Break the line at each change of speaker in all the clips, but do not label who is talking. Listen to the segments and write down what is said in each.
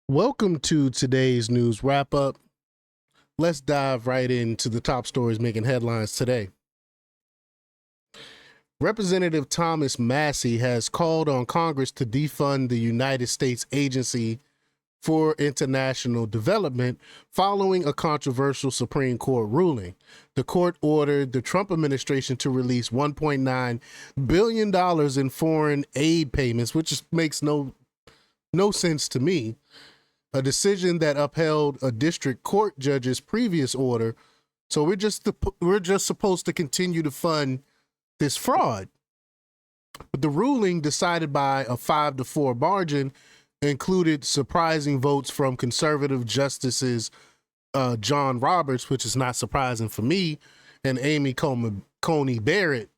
Welcome to today's news wrap up. Let's dive right into the top stories making headlines today. Representative Thomas Massie has called on Congress to defund the United States Agency for International Development following a controversial Supreme Court ruling. The court ordered the Trump administration to release $1.9 billion in foreign aid payments, which makes no sense to me. A decision that upheld a district court judge's previous order. So we're just supposed to continue to fund this fraud. But the ruling, decided by a 5-4 margin, included surprising votes from conservative justices John Roberts, which is not surprising for me, and Amy Coney Barrett.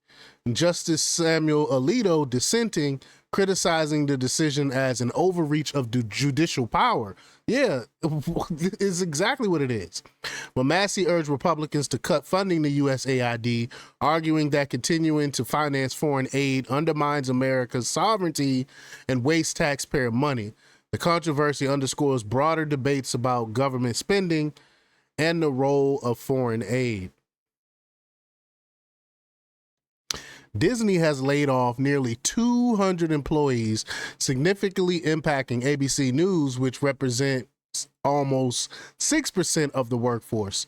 Justice Samuel Alito dissenting, criticizing the decision as an overreach of the judicial power. Yeah, it's exactly what it is. But Massie urged Republicans to cut funding to USAID, arguing that continuing to finance foreign aid undermines America's sovereignty and wastes taxpayer money. The controversy underscores broader debates about government spending and the role of foreign aid. Disney has laid off nearly 200 employees, significantly impacting ABC News, which represents almost 6% of the workforce.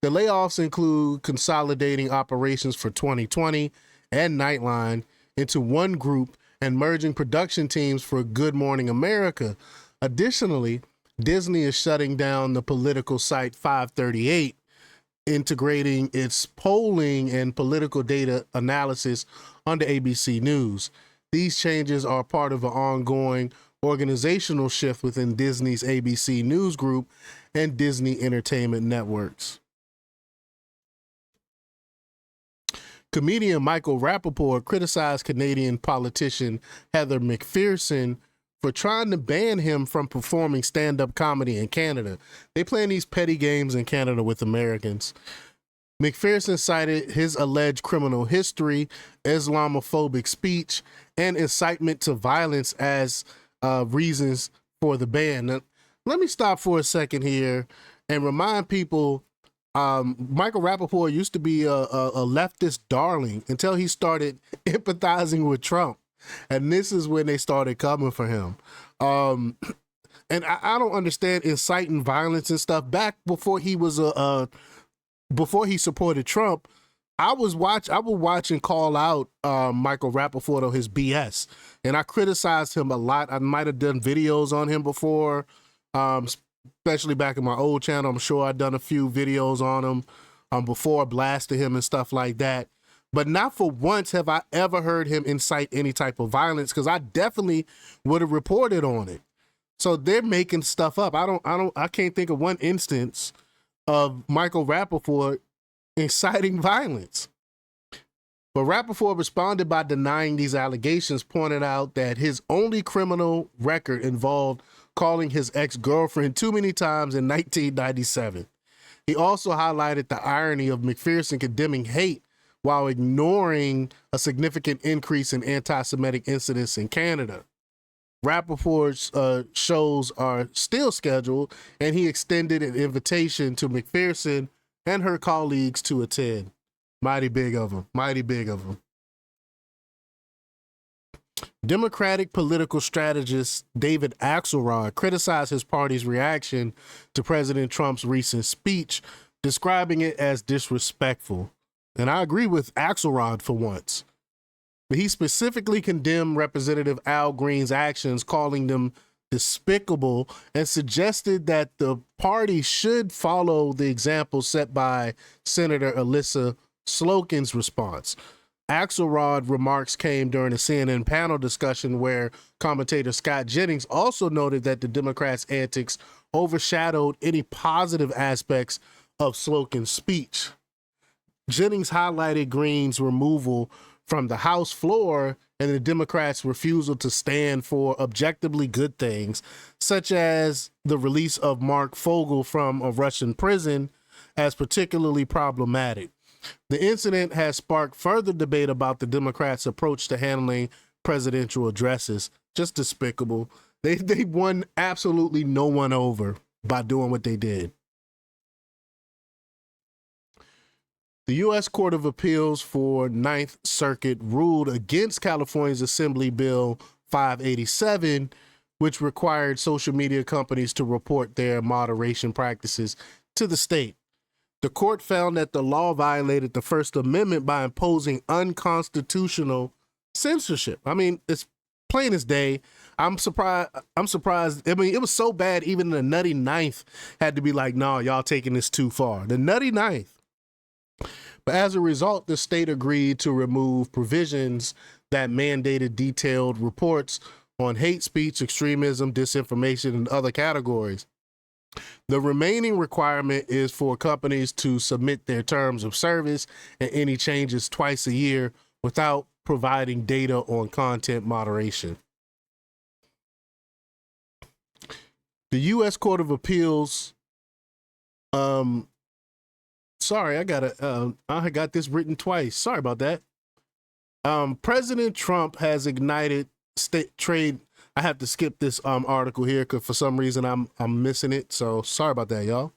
The layoffs include consolidating operations for 2020 and Nightline into one group and merging production teams for Good Morning America. Additionally, Disney is shutting down the political site 538, integrating its polling and political data analysis onto ABC News. These changes are part of an ongoing organizational shift within Disney's ABC News Group and Disney Entertainment Networks. Comedian Michael Rappaport criticized Canadian politician Heather McPherson for trying to ban him from performing stand-up comedy in Canada. They playing these petty games in Canada with Americans. McPherson cited his alleged criminal history, Islamophobic speech, and incitement to violence as reasons for the ban. Now, let me stop for a second here and remind people, Michael Rappaport used to be a leftist darling until he started empathizing with Trump. And this is when they started coming for him. And I don't understand inciting violence and stuff. Back before he was before he supported Trump, I would watch and call out Michael Rappaport on his BS, and I criticized him a lot. I might have done videos on him before, especially back in my old channel. I'm sure I've done a few videos on him before, blasting him and stuff like that. But not for once have I ever heard him incite any type of violence, because I definitely would have reported on it. So they're making stuff up. I can't think of one instance of Michael Rappaport inciting violence. But Rappaport responded by denying these allegations, pointing out that his only criminal record involved calling his ex-girlfriend too many times in 1997. He also highlighted the irony of McPherson condemning hate while ignoring a significant increase in anti-Semitic incidents in Canada. Rappaport's shows are still scheduled, and he extended an invitation to McPherson and her colleagues to attend. Mighty big of them. Mighty big of them. Democratic political strategist David Axelrod criticized his party's reaction to President Trump's recent speech, describing it as disrespectful. And I agree with Axelrod for once. But he specifically condemned Representative Al Green's actions, calling them despicable, and suggested that the party should follow the example set by Senator Alyssa Slokin's response. Axelrod remarks came during a CNN panel discussion where commentator Scott Jennings also noted that the Democrats' antics overshadowed any positive aspects of Slokin's speech. Jennings highlighted Green's removal from the House floor and the Democrats' refusal to stand for objectively good things, such as the release of Mark Fogel from a Russian prison, as particularly problematic. The incident has sparked further debate about the Democrats' approach to handling presidential addresses. Just despicable. They won absolutely no one over by doing what they did. The U.S. Court of Appeals for Ninth Circuit ruled against California's Assembly Bill 587, which required social media companies to report their moderation practices to the state. The court found that the law violated the First Amendment by imposing unconstitutional censorship. I mean, it's plain as day. I'm surprised. I mean, it was so bad, even the Nutty Ninth had to be like, no, y'all taking this too far. The Nutty Ninth. But as a result, the state agreed to remove provisions that mandated detailed reports on hate speech, extremism, disinformation, and other categories. The remaining requirement is for companies to submit their terms of service and any changes twice a year without providing data on content moderation. The U.S. Court of Appeals, sorry, I got this written twice. Sorry about that. President Trump has ignited state trade. I have to skip this article here because for some reason I'm missing it. So sorry about that, y'all.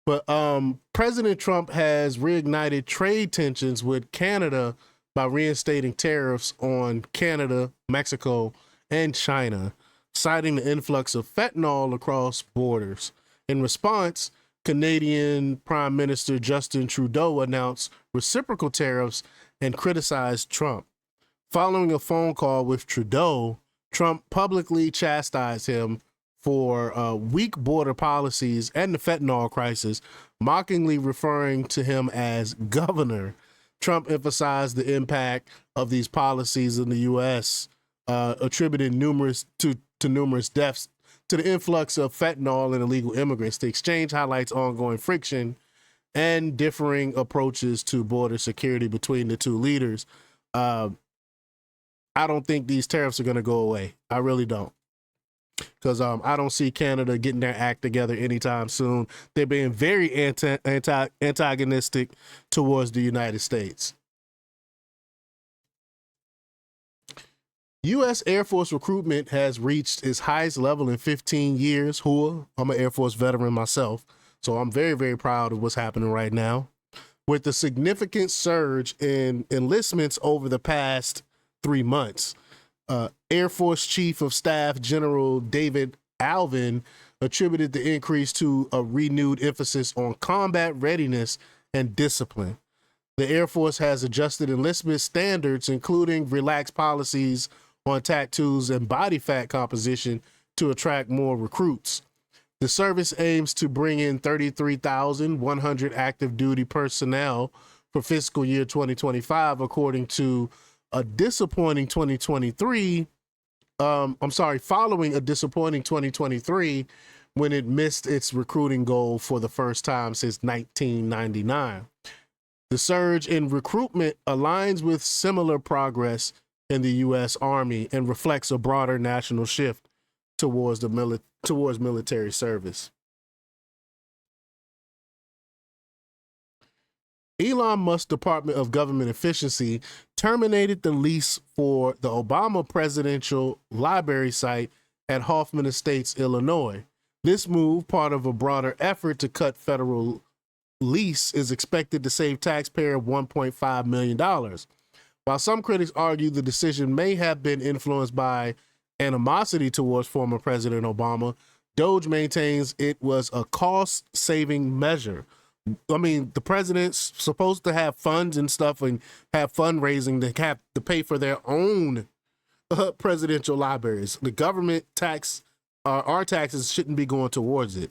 But President Trump has reignited trade tensions with Canada by reinstating tariffs on Canada, Mexico, and China, citing the influx of fentanyl across borders. In response, Canadian Prime Minister Justin Trudeau announced reciprocal tariffs and criticized Trump. Following a phone call with Trudeau, Trump publicly chastised him for weak border policies and the fentanyl crisis, mockingly referring to him as governor. Trump emphasized the impact of these policies in the U.S., attributing numerous deaths to the influx of fentanyl and illegal immigrants. The exchange highlights ongoing friction and differing approaches to border security between the two leaders. I don't think these tariffs are going to go away. I really don't. Because I don't see Canada getting their act together anytime soon. They're being very antagonistic towards the United States. U.S. Air Force recruitment has reached its highest level in 15 years. I'm an Air Force veteran myself, so I'm very, very proud of what's happening right now. With the significant surge in enlistments over the past 3 months, Air Force Chief of Staff General David Alvin attributed the increase to a renewed emphasis on combat readiness and discipline. The Air Force has adjusted enlistment standards, including relaxed policies on tattoos and body fat composition, to attract more recruits. The service aims to bring in 33,100 active duty personnel for fiscal year 2025, according to a disappointing 2023. Following a disappointing 2023 when it missed its recruiting goal for the first time since 1999. The surge in recruitment aligns with similar progress in the U.S. Army and reflects a broader national shift towards military service. Elon Musk's Department of Government Efficiency terminated the lease for the Obama Presidential Library site at Hoffman Estates, Illinois. This move, part of a broader effort to cut federal lease, is expected to save taxpayers $1.5 million. While some critics argue the decision may have been influenced by animosity towards former President Obama, Doge maintains it was a cost-saving measure. I mean, the president's supposed to have funds and stuff and have fundraising to have to pay for their own presidential libraries. The government tax, our taxes shouldn't be going towards it.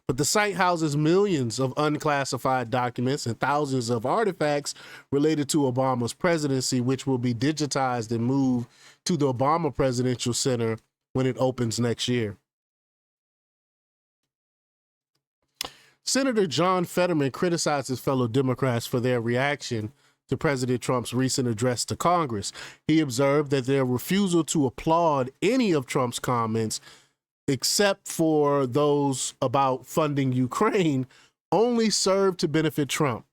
But the site houses millions of unclassified documents and thousands of artifacts related to Obama's presidency, which will be digitized and moved to the Obama Presidential Center when it opens next year. Senator John Fetterman criticized his fellow Democrats for their reaction to President Trump's recent address to Congress. He observed that their refusal to applaud any of Trump's comments, except for those about funding Ukraine, only served to benefit Trump.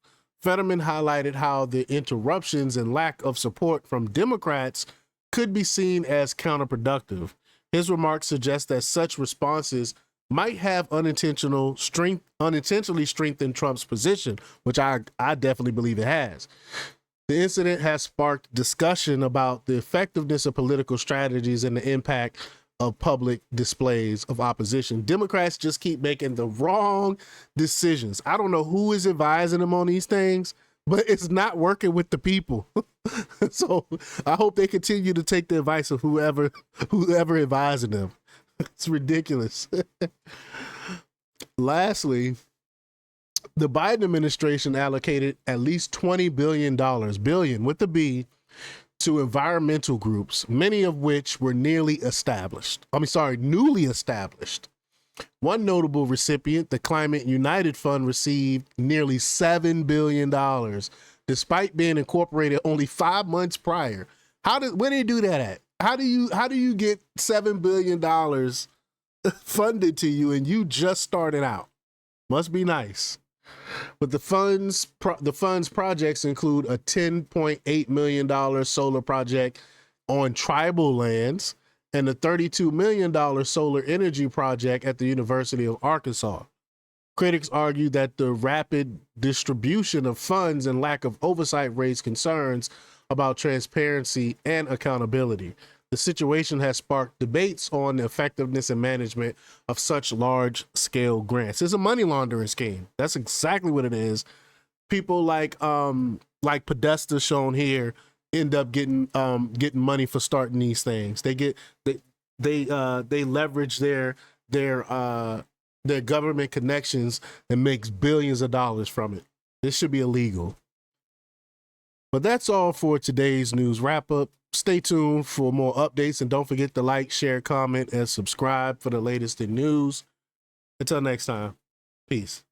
Fetterman highlighted how the interruptions and lack of support from Democrats could be seen as counterproductive. His remarks suggest that such responses might have unintentionally strengthened Trump's position, which I definitely believe it has. The incident has sparked discussion about the effectiveness of political strategies and the impact of public displays of opposition. Democrats just keep making the wrong decisions. I don't know who is advising them on these things, but it's not working with the people. So I hope they continue to take the advice of whoever advising them. It's ridiculous. Lastly, the Biden administration allocated at least $20 billion with the B, to environmental groups, many of which were newly established. One notable recipient, the Climate United Fund, received nearly $7 billion, despite being incorporated only 5 months prior. Where did they do that at? How do you get $7 billion funded to you and you just started out? Must be nice. But the fund's projects include a $10.8 million solar project on tribal lands and a $32 million solar energy project at the University of Arkansas. Critics argue that the rapid distribution of funds and lack of oversight raise concerns about transparency and accountability. The situation has sparked debates on the effectiveness and management of such large-scale grants. It's a money laundering scheme. That's exactly what it is. People like Podesta shown here end up getting money for starting these things. They leverage their government connections and makes billions of dollars from it. This should be illegal. But that's all for today's news wrap up. Stay tuned for more updates and don't forget to like, share, comment, and subscribe for the latest in news. Until next time, peace.